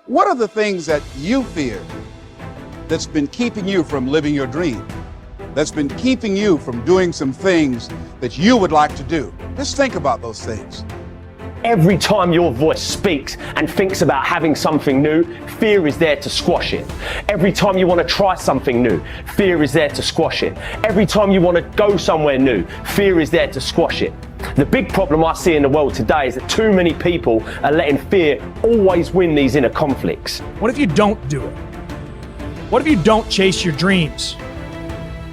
What are the things that you fear that's been keeping you from living your dream? That's been keeping you from doing some things that you would like to do? Just think about those things. Every time your voice speaks and thinks about having something new, fear is there to squash it. Every time you want to try something new, fear is there to squash it. Every time you want to go somewhere new, fear is there to squash it. The big problem I see in the world today is that too many people are letting fear always win these inner conflicts. What if you don't do it? What if you don't chase your dreams?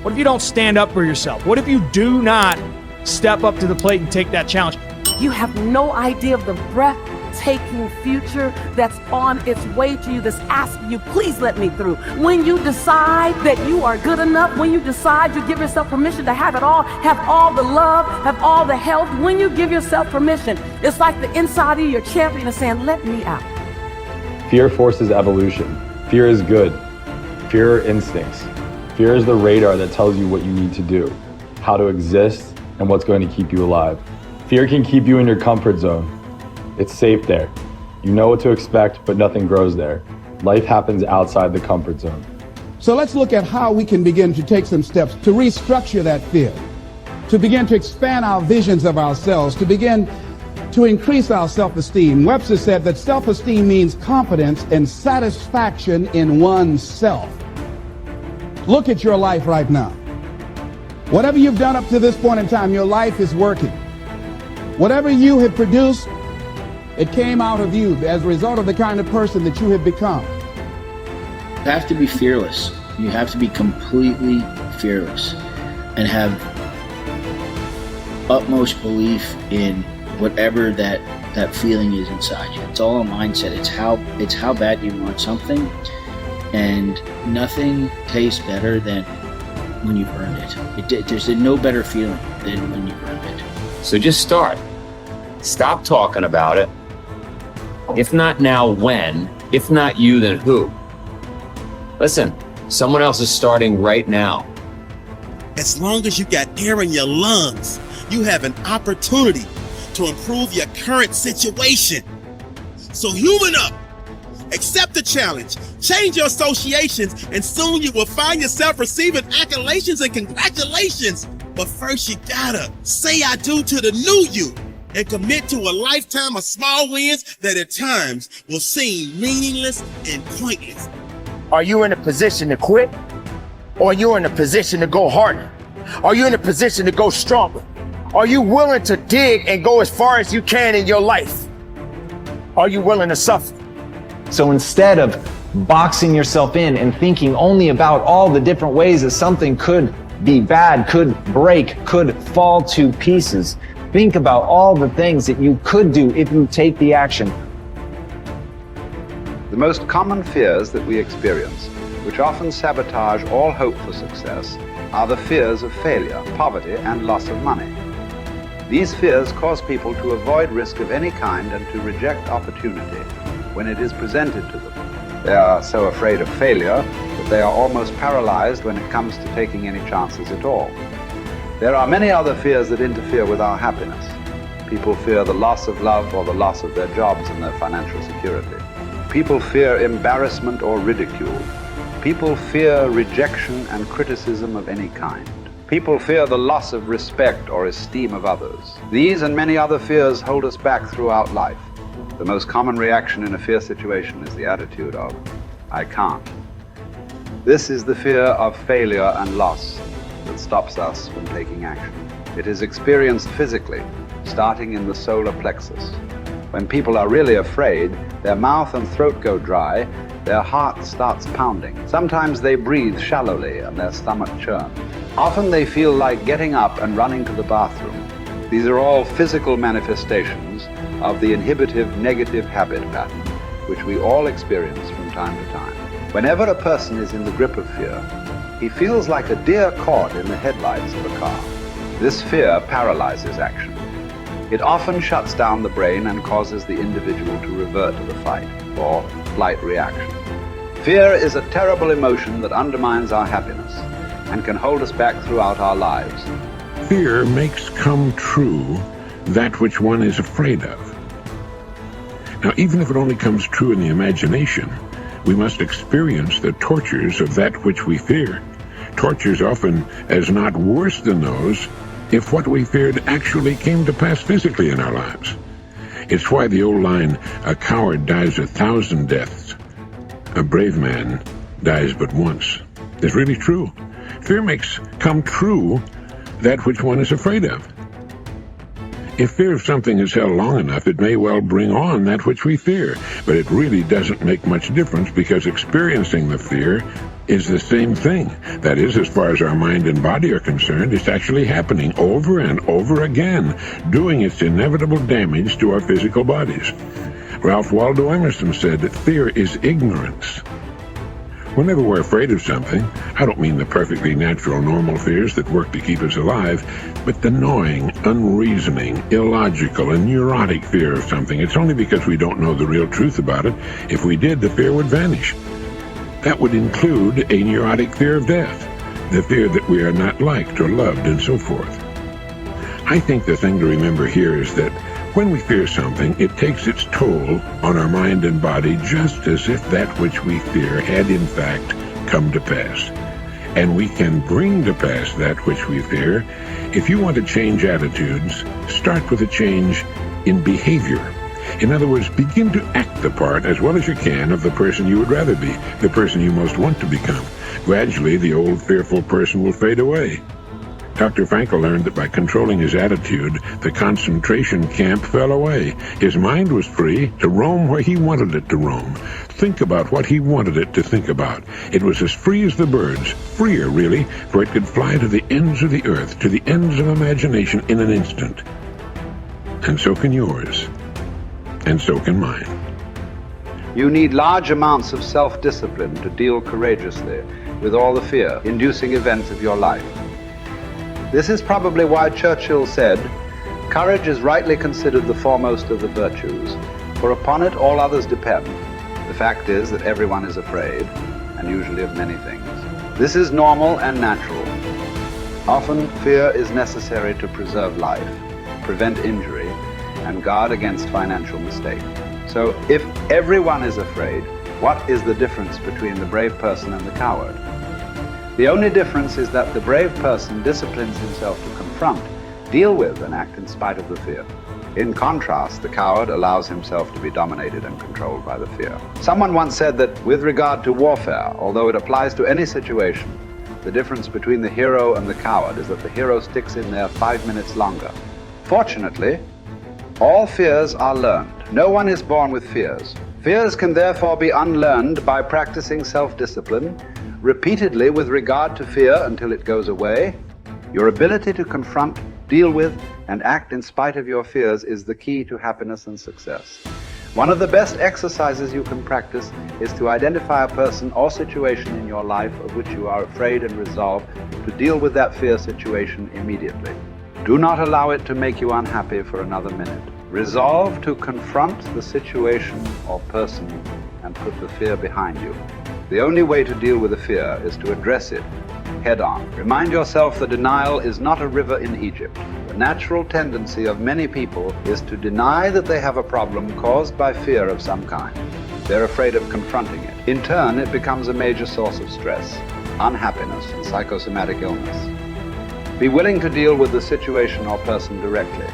What if you don't stand up for yourself? What if you do not step up to the plate and take that challenge? You have no idea of the breathtaking future that's on its way to you, that's asking you, please let me through. When you decide that you are good enough, when you decide you give yourself permission to have it all, have all the love, have all the health, when you give yourself permission, it's like the inside of your champion is saying, let me out. Fear forces evolution. Fear is good. Fear are instincts. Fear is the radar that tells you what you need to do, how to exist, and what's going to keep you alive. Fear can keep you in your comfort zone. It's safe there. You know what to expect, but nothing grows there. Life happens outside the comfort zone. So let's look at how we can begin to take some steps to restructure that fear, to begin to expand our visions of ourselves, to begin to increase our self-esteem. Webster said that self-esteem means confidence and satisfaction in oneself. Look at your life right now. Whatever you've done up to this point in time, your life is working. Whatever you have produced, it came out of you as a result of the kind of person that you have become. You have to be fearless. You have to be completely fearless and have utmost belief in whatever that feeling is inside you. It's all a mindset. It's how bad you want something, and nothing tastes better than when you've earned it. There's no better feeling than when you've earned it. So just start. Stop talking about it. If not now, when? If not you, then who? Listen, someone else is starting right now. As long as you got air in your lungs, you have an opportunity to improve your current situation. So human up, accept the challenge, change your associations, and soon you will find yourself receiving accolades and congratulations. But first you gotta say I do to the new you and commit to a lifetime of small wins that at times will seem meaningless and pointless. Are you in a position to quit? Or are you in a position to go harder? Are you in a position to go stronger? Are you willing to dig and go as far as you can in your life? Are you willing to suffer? So instead of boxing yourself in and thinking only about all the different ways that something could be bad, could break, could fall to pieces, think about all the things that you could do if you take the action. The most common fears that we experience, which often sabotage all hope for success, are the fears of failure, poverty, and loss of money. These fears cause people to avoid risk of any kind and to reject opportunity when it is presented to them. They are so afraid of failure that they are almost paralyzed when it comes to taking any chances at all. There are many other fears that interfere with our happiness. People fear the loss of love or the loss of their jobs and their financial security. People fear embarrassment or ridicule. People fear rejection and criticism of any kind. People fear the loss of respect or esteem of others. These and many other fears hold us back throughout life. The most common reaction in a fear situation is the attitude of, I can't. This is the fear of failure and loss that stops us from taking action. It is experienced physically, starting in the solar plexus. When people are really afraid, their mouth and throat go dry, their heart starts pounding. Sometimes they breathe shallowly and their stomach churns. Often they feel like getting up and running to the bathroom. These are all physical manifestations of the inhibitive negative habit pattern, which we all experience from time to time. Whenever a person is in the grip of fear, he feels like a deer caught in the headlights of a car. This fear paralyzes action. It often shuts down the brain and causes the individual to revert to the fight or flight reaction. Fear is a terrible emotion that undermines our happiness and can hold us back throughout our lives. Fear makes come true that which one is afraid of. Now, even if it only comes true in the imagination, we must experience the tortures of that which we fear. Tortures often as not worse than those if what we feared actually came to pass physically in our lives. It's why the old line, "A coward dies 1,000 deaths. A brave man dies but once," is really true. Fear makes come true that which one is afraid of. If fear of something is held long enough, it may well bring on that which we fear, but it really doesn't make much difference because experiencing the fear is the same thing. That is, as far as our mind and body are concerned, it's actually happening over and over again, doing its inevitable damage to our physical bodies. Ralph Waldo Emerson said that fear is ignorance. Whenever we're afraid of something, I don't mean the perfectly natural, normal fears that work to keep us alive, but the gnawing, unreasoning, illogical, and neurotic fear of something. It's only because we don't know the real truth about it. If we did, the fear would vanish. That would include a neurotic fear of death, the fear that we are not liked or loved, and so forth. I think the thing to remember here is that when we fear something, it takes its toll on our mind and body just as if that which we fear had in fact come to pass. And we can bring to pass that which we fear. If you want to change attitudes, start with a change in behavior. In other words, begin to act the part as well as you can of the person you would rather be, the person you most want to become. Gradually, the old fearful person will fade away. Dr. Frankl learned that by controlling his attitude, the concentration camp fell away. His mind was free to roam where he wanted it to roam, think about what he wanted it to think about. It was as free as the birds, freer really, for it could fly to the ends of the earth, to the ends of imagination in an instant. And so can yours, and so can mine. You need large amounts of self-discipline to deal courageously with all the fear-inducing events of your life. This is probably why Churchill said, "Courage is rightly considered the foremost of the virtues, for upon it all others depend." The fact is that everyone is afraid, and usually of many things. This is normal and natural. Often, fear is necessary to preserve life, prevent injury, and guard against financial mistake. So, if everyone is afraid, what is the difference between the brave person and the coward? The only difference is that the brave person disciplines himself to confront, deal with, and act in spite of the fear. In contrast, the coward allows himself to be dominated and controlled by the fear. Someone once said that with regard to warfare, although it applies to any situation, the difference between the hero and the coward is that the hero sticks in there 5 minutes longer. Fortunately, all fears are learned. No one is born with fears. Fears can therefore be unlearned by practicing self-discipline repeatedly with regard to fear until it goes away. Your ability to confront, deal with, and act in spite of your fears is the key to happiness and success. One of the best exercises you can practice is to identify a person or situation in your life of which you are afraid and resolve to deal with that fear situation immediately. Do not allow it to make you unhappy for another minute. Resolve to confront the situation or person and put the fear behind you. The only way to deal with the fear is to address it head on. Remind yourself that denial is not a river in Egypt. The natural tendency of many people is to deny that they have a problem caused by fear of some kind. They're afraid of confronting it. In turn, it becomes a major source of stress, unhappiness, and psychosomatic illness. Be willing to deal with the situation or person directly.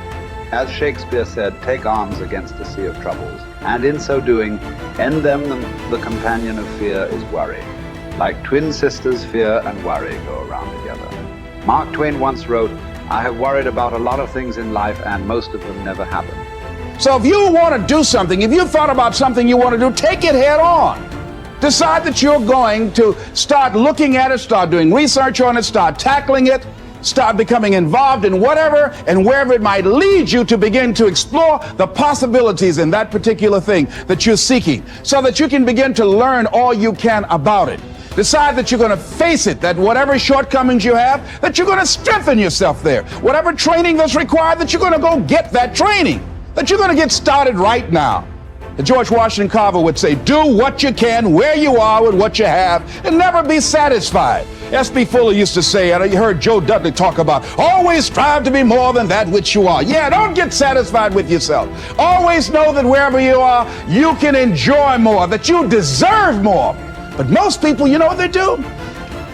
As Shakespeare said, take arms against a sea of troubles, and in so doing, end them. The companion of fear is worry. Like twin sisters, fear and worry go around together. Mark Twain once wrote, "I have worried about a lot of things in life, and most of them never happen." So if you want to do something, if you've thought about something you want to do, take it head on. Decide that you're going to start looking at it, start doing research on it, start tackling it, start becoming involved in whatever and wherever it might lead you to begin to explore the possibilities in that particular thing that you're seeking so that you can begin to learn all you can about it. Decide that you're going to face it, that whatever shortcomings you have, that you're going to strengthen yourself there. Whatever training that's required, that you're going to go get that training, that you're going to get started right now. George Washington Carver would say, do what you can, where you are with what you have, and never be satisfied. S.B. Fuller used to say, and you heard Joe Dudley talk about, always strive to be more than that which you are. Yeah, don't get satisfied with yourself. Always know that wherever you are, you can enjoy more, that you deserve more. But most people, you know what they do?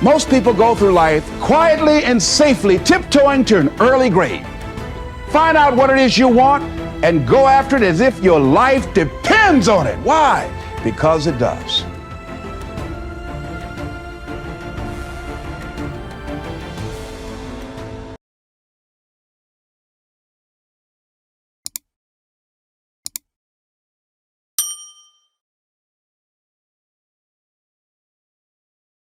Most people go through life quietly and safely, tiptoeing to an early grave. Find out what it is you want and go after it as if your life depends on it. Why? Because it does.